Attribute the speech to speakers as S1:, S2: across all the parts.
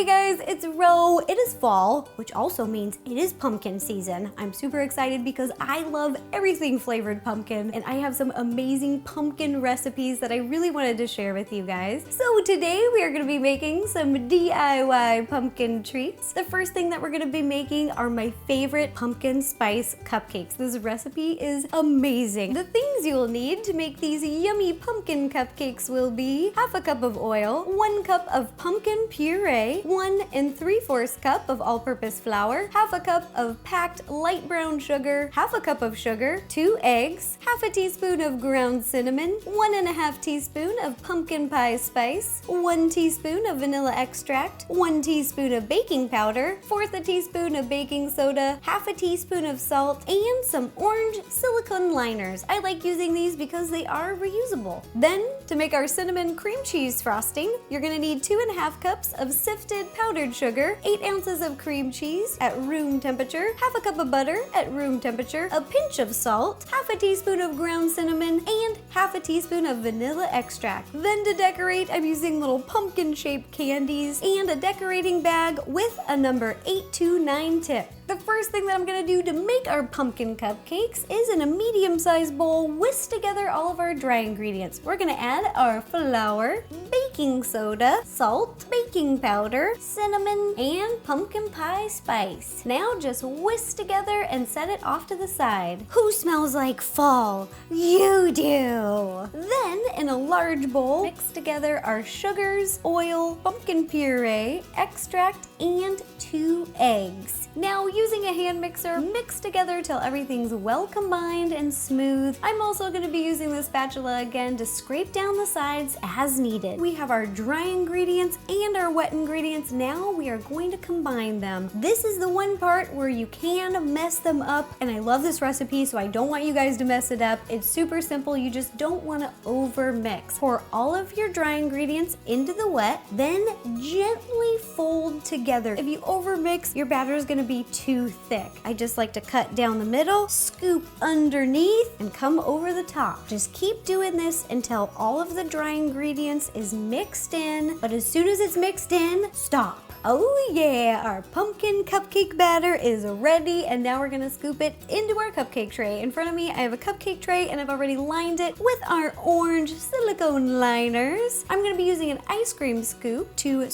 S1: Hey guys, it's Ro. It is fall, which also means it is pumpkin season. I'm super excited because I love everything flavored pumpkin, and I have some amazing pumpkin recipes that I really wanted to share with you guys. So today we are going to be making some DIY pumpkin treats. The first thing that we're going to be making are my favorite pumpkin spice cupcakes. This recipe is amazing. The things you'll need to make these yummy pumpkin cupcakes will be half a cup of oil, 1 cup of pumpkin puree, 1 3/4 cup of all-purpose flour, half a cup of packed light brown sugar, half a cup of sugar, 2 eggs, half a teaspoon of ground cinnamon, 1½ teaspoon of pumpkin pie spice, 1 teaspoon of vanilla extract, 1 teaspoon of baking powder, 1/4 teaspoon of baking soda, half a teaspoon of salt, and some orange silicone liners. I like using these because they are reusable. Then, to make our cinnamon cream cheese frosting, you're gonna need 2½ cups of sifted powdered sugar, 8 ounces of cream cheese at room temperature, half a cup of butter at room temperature, a pinch of salt, half a teaspoon of ground cinnamon, and half a teaspoon of vanilla extract. Then to decorate, I'm using little pumpkin-shaped candies and a decorating bag with a number 829 tip. The first thing that I'm gonna do to make our pumpkin cupcakes is in a medium-sized bowl, whisk together all of our dry ingredients. We're gonna add our flour, baking soda, salt, baking powder, cinnamon, and pumpkin pie spice. Now just whisk together and set it off to the side. Who smells like fall? You do! Then, in a large bowl, mix together our sugars, oil, pumpkin puree, extract, and 2 eggs. Now, using a hand mixer, mix together till everything's well combined and smooth. I'm also going to be using the spatula again to scrape down the sides as needed. We have our dry ingredients and our wet ingredients. Now we are going to combine them. This is the one part where you can mess them up, and I love this recipe, so I don't want you guys to mess it up. It's super simple. You just don't want to over mix. Pour all of your dry ingredients into the wet, then gently fold together. If you over mix, your batter is going to be too thick. I just like to cut down the middle, scoop underneath, and come over the top. Just keep doing this until all of the dry ingredients is mixed in, but as soon as it's mixed in, stop. Oh yeah, our pumpkin cupcake batter is ready, and now we're gonna scoop it into our cupcake tray. In front of me, I have a cupcake tray, and I've already lined it with our orange silicone liners. I'm gonna be using an ice cream scoop to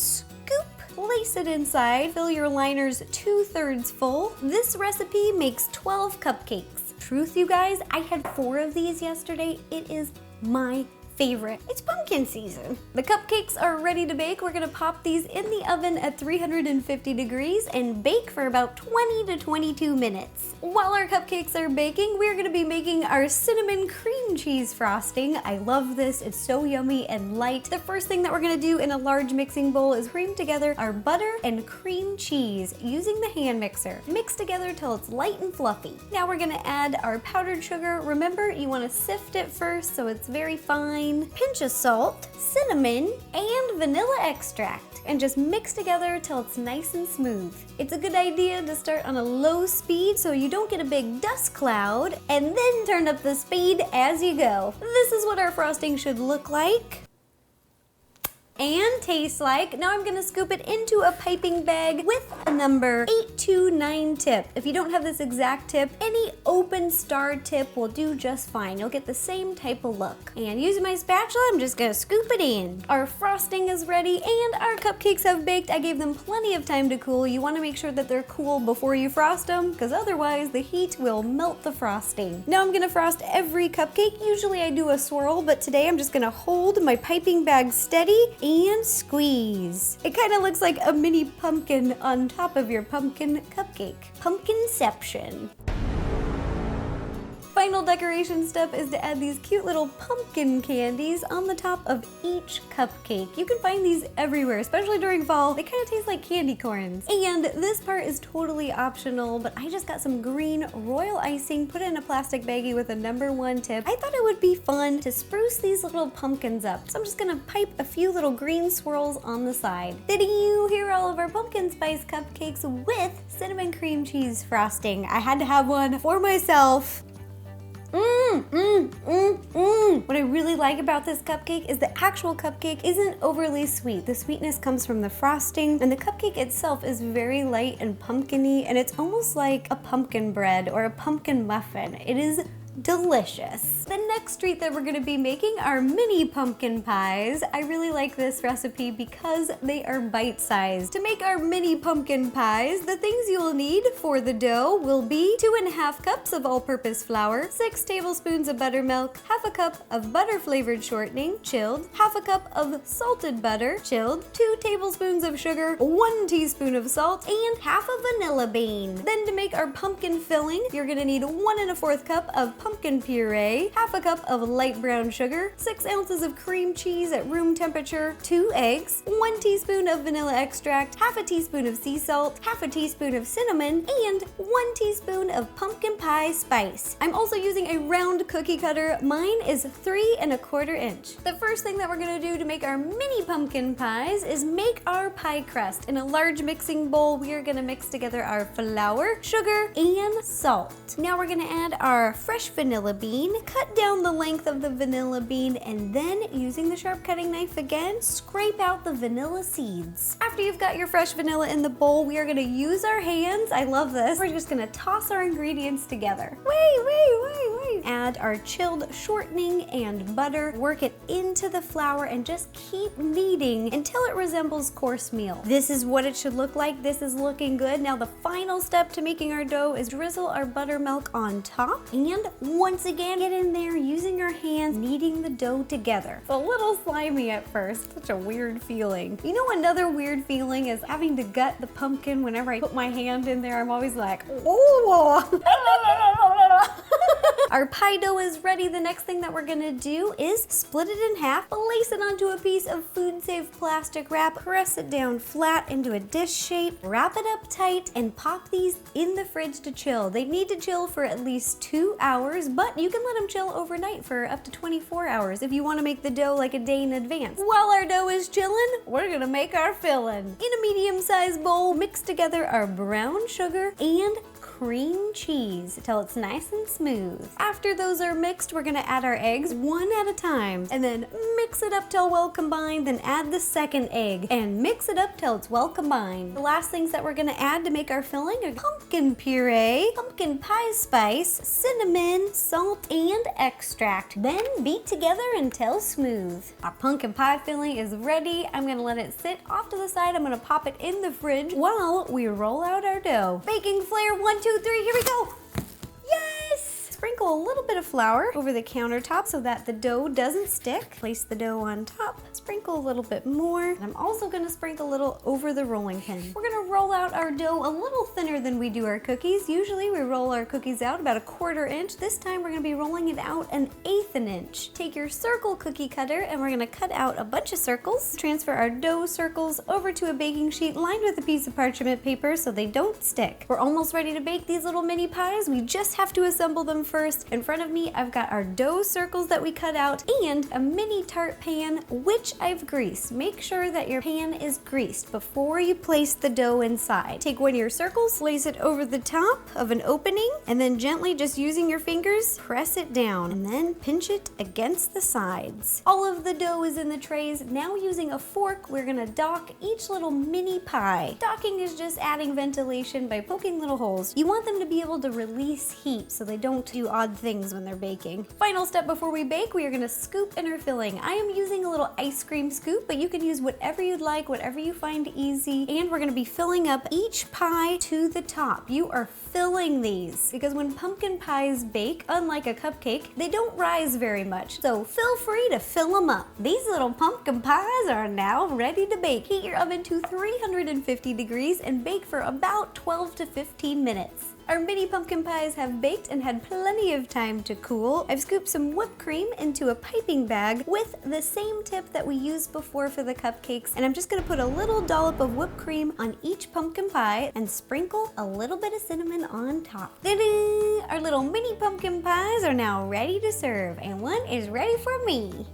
S1: place it inside, fill your liners 2/3 full. This recipe makes 12 cupcakes. Truth, you guys, I had 4 of these yesterday. It is my favorite. It's pumpkin season. The cupcakes are ready to bake. We're gonna pop these in the oven at 350 degrees and bake for about 20 to 22 minutes. While our cupcakes are baking, we're gonna be making our cinnamon cream cheese frosting. I love this. It's so yummy and light. The first thing that we're gonna do in a large mixing bowl is cream together our butter and cream cheese using the hand mixer. Mix together till it's light and fluffy. Now we're gonna add our powdered sugar. Remember, you wanna sift it first so it's very fine. Pinch of salt, cinnamon, and vanilla extract, and just mix together till it's nice and smooth. It's a good idea to start on a low speed so you don't get a big dust cloud, and then turn up the speed as you go. This is what our frosting should look like and taste like. Now I'm gonna scoop it into a piping bag with a number 829 tip. If you don't have this exact tip, any open star tip will do just fine. You'll get the same type of look. And using my spatula, I'm just gonna scoop it in. Our frosting is ready and our cupcakes have baked. I gave them plenty of time to cool. You wanna make sure that they're cool before you frost them, because otherwise the heat will melt the frosting. Now I'm gonna frost every cupcake. Usually I do a swirl, but today I'm just gonna hold my piping bag steady and squeeze. It kind of looks like a mini pumpkin on top of your pumpkin cupcake. Pumpkinception. Final decoration step is to add these cute little pumpkin candies on the top of each cupcake. You can find these everywhere, especially during fall. They kind of taste like candy corns. And this part is totally optional, but I just got some green royal icing, put it in a plastic baggie with a number 1 tip. I thought it would be fun to spruce these little pumpkins up. So I'm just gonna pipe a few little green swirls on the side. Did you hear all of our pumpkin spice cupcakes with cinnamon cream cheese frosting? I had to have one for myself. What I really like about this cupcake is the actual cupcake isn't overly sweet. The sweetness comes from the frosting, and the cupcake itself is very light and pumpkin-y, and it's almost like a pumpkin bread or a pumpkin muffin. It is delicious. The next treat that we're gonna be making are mini pumpkin pies. I really like this recipe because they are bite-sized. To make our mini pumpkin pies, the things you will need for the dough will be 2½ cups of all-purpose flour, 6 tablespoons of buttermilk, ½ a cup of butter-flavored shortening, chilled, ½ a cup of salted butter, chilled, 2 tablespoons of sugar, 1 teaspoon of salt, and ½ a vanilla bean. Then to make our pumpkin filling, you're gonna need 1¼ cup of pumpkin puree, ½ a cup of light brown sugar, 6 ounces of cream cheese at room temperature, 2 eggs, 1 teaspoon of vanilla extract, ½ a teaspoon of sea salt, ½ a teaspoon of cinnamon, and 1 teaspoon of pumpkin pie spice. I'm also using a round cookie cutter. Mine is 3¼ inch. The first thing that we're gonna do to make our mini pumpkin pies is make our pie crust. In a large mixing bowl, we are gonna mix together our flour, sugar, and salt. Now we're gonna add our fresh vanilla bean, cut down the length of the vanilla bean, and then using the sharp cutting knife again, scrape out the vanilla seeds. After you've got your fresh vanilla in the bowl, we are gonna use our hands. I love this. We're just gonna toss our ingredients together. Wait. Add our chilled shortening and butter, work it into the flour, and just keep kneading until it resembles coarse meal. This is what it should look like. This is looking good. Now the final step to making our dough is drizzle our buttermilk on top, and once again, get in there using your hands, kneading the dough together. It's a little slimy at first, such a weird feeling. You know, another weird feeling is having to gut the pumpkin. Whenever I put my hand in there, I'm always like, oh. Our pie dough is ready. The next thing that we're gonna do is split it in half, place it onto a piece of food-safe plastic wrap, press it down flat into a dish shape, wrap it up tight, and pop these in the fridge to chill. They need to chill for at least 2 hours, but you can let them chill overnight for up to 24 hours if you wanna make the dough like a day in advance. While our dough is chilling, we're gonna make our filling. In a medium-sized bowl, mix together our brown sugar and cream cheese till it's nice and smooth. After those are mixed, we're gonna add our eggs one at a time, and then mix it up till well combined, then add the second egg, and mix it up till it's well combined. The last things that we're gonna add to make our filling are pumpkin puree, pumpkin pie spice, cinnamon, salt, and extract. Then beat together until smooth. Our pumpkin pie filling is ready. I'm gonna let it sit off to the side. I'm gonna pop it in the fridge while we roll out our dough. Baking flare 1, 2, 3, here we go. Yes! Sprinkle a little bit of flour over the countertop so that the dough doesn't stick. Place the dough on top, sprinkle a little bit more. And I'm also gonna sprinkle a little over the rolling pin. We're gonna roll out our dough a little thinner than we do our cookies. Usually we roll our cookies out about 1/4 inch. This time we're gonna be rolling it out 1/8 inch. Take your circle cookie cutter and we're gonna cut out a bunch of circles. Transfer our dough circles over to a baking sheet lined with a piece of parchment paper so they don't stick. We're almost ready to bake these little mini pies. We just have to assemble them first. In front of me, I've got our dough circles that we cut out and a mini tart pan, which I've greased. Make sure that your pan is greased before you place the dough inside. Take one of your circles, place it over the top of an opening, and then gently, just using your fingers, press it down, and then pinch it against the sides. All of the dough is in the trays. Now using a fork, we're gonna dock each little mini pie. Docking is just adding ventilation by poking little holes. You want them to be able to release heat so they don't do odd things when they're baking. Final step before we bake, we are gonna scoop in our filling. I am using a little ice cream scoop, but you can use whatever you'd like, whatever you find easy. And we're gonna be filling up each pie to the top. You are filling these because when pumpkin pies bake, unlike a cupcake, they don't rise very much. So feel free to fill them up. These little pumpkin pies are now ready to bake. Heat your oven to 350 degrees and bake for about 12 to 15 minutes. Our mini pumpkin pies have baked and had plenty of time to cool. I've scooped some whipped cream into a piping bag with the same tip that we used before for the cupcakes, and I'm just gonna put a little dollop of whipped cream on each pumpkin pie and sprinkle a little bit of cinnamon on top. Ta-da! Our little mini pumpkin pies are now ready to serve, and one is ready for me.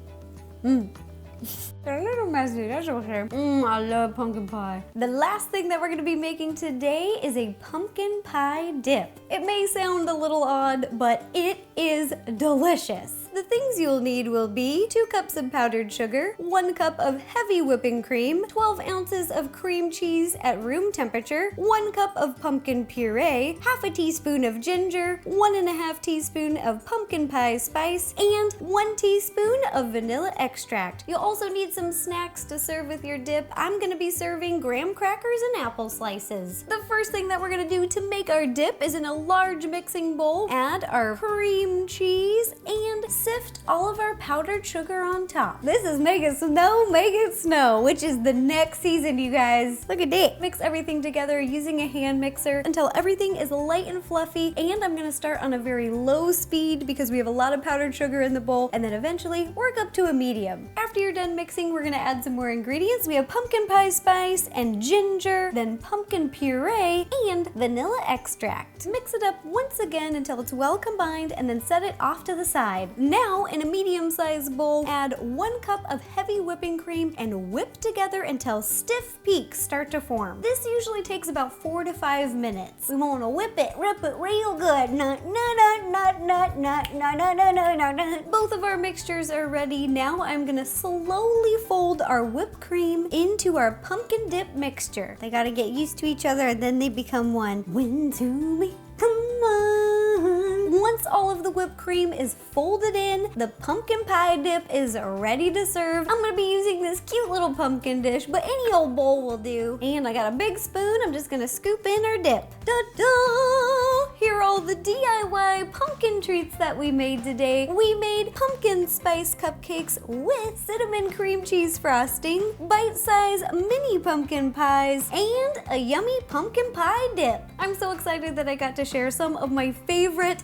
S1: They're a little messy, that's okay. I love pumpkin pie. The last thing that we're gonna be making today is a pumpkin pie dip. It may sound a little odd, but it is delicious. The things you'll need will be 2 cups of powdered sugar, 1 cup of heavy whipping cream, 12 ounces of cream cheese at room temperature, 1 cup of pumpkin puree, half a teaspoon of ginger, 1.5 teaspoon of pumpkin pie spice, and 1 teaspoon of vanilla extract. You'll also need some snacks to serve with your dip. I'm gonna be serving graham crackers and apple slices. The first thing that we're gonna do to make our dip is in a large mixing bowl, add our cream cheese, and sift all of our powdered sugar on top. This is make it snow, which is the next season, you guys. Look at that. Mix everything together using a hand mixer until everything is light and fluffy, and I'm gonna start on a very low speed because we have a lot of powdered sugar in the bowl, and then eventually work up to a medium. After you're done mixing, we're gonna add some more ingredients. We have pumpkin pie spice and ginger, then pumpkin puree and vanilla extract. Mix it up once again until it's well combined, and then set it off to the side. Now, in a medium-sized bowl, add 1 cup of heavy whipping cream and whip together until stiff peaks start to form. This usually takes about 4 to 5 minutes. We want to whip it real good. Both of our mixtures are ready. Now I'm gonna slowly fold our whipped cream into our pumpkin dip mixture. They gotta get used to each other and then they become one. When to me, come on. Once all of the whipped cream is folded in, the pumpkin pie dip is ready to serve. I'm gonna be using this cute little pumpkin dish, but any old bowl will do. And I got a big spoon. I'm just gonna scoop in our dip. Da-da! Here are all the DIY pumpkin treats that we made today. We made pumpkin spice cupcakes with cinnamon cream cheese frosting, bite-sized mini pumpkin pies, and a yummy pumpkin pie dip. I'm so excited that I got to share some of my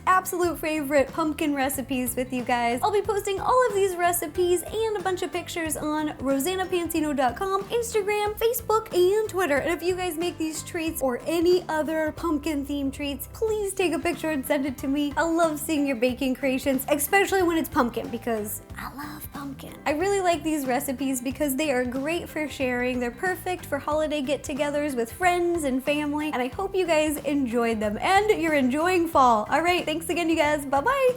S1: absolute favorite pumpkin recipes with you guys. I'll be posting all of these recipes and a bunch of pictures on rosannapansino.com, Instagram, Facebook, and Twitter. And if you guys make these treats or any other pumpkin themed treats, please take a picture and send it to me. I love seeing your baking creations, especially when it's pumpkin, because I love pumpkin. I really like these recipes because they are great for sharing. They're perfect for holiday get-togethers with friends and family, and I hope you guys enjoyed them and you're enjoying fall. All right, thanks again, you guys. Bye-bye.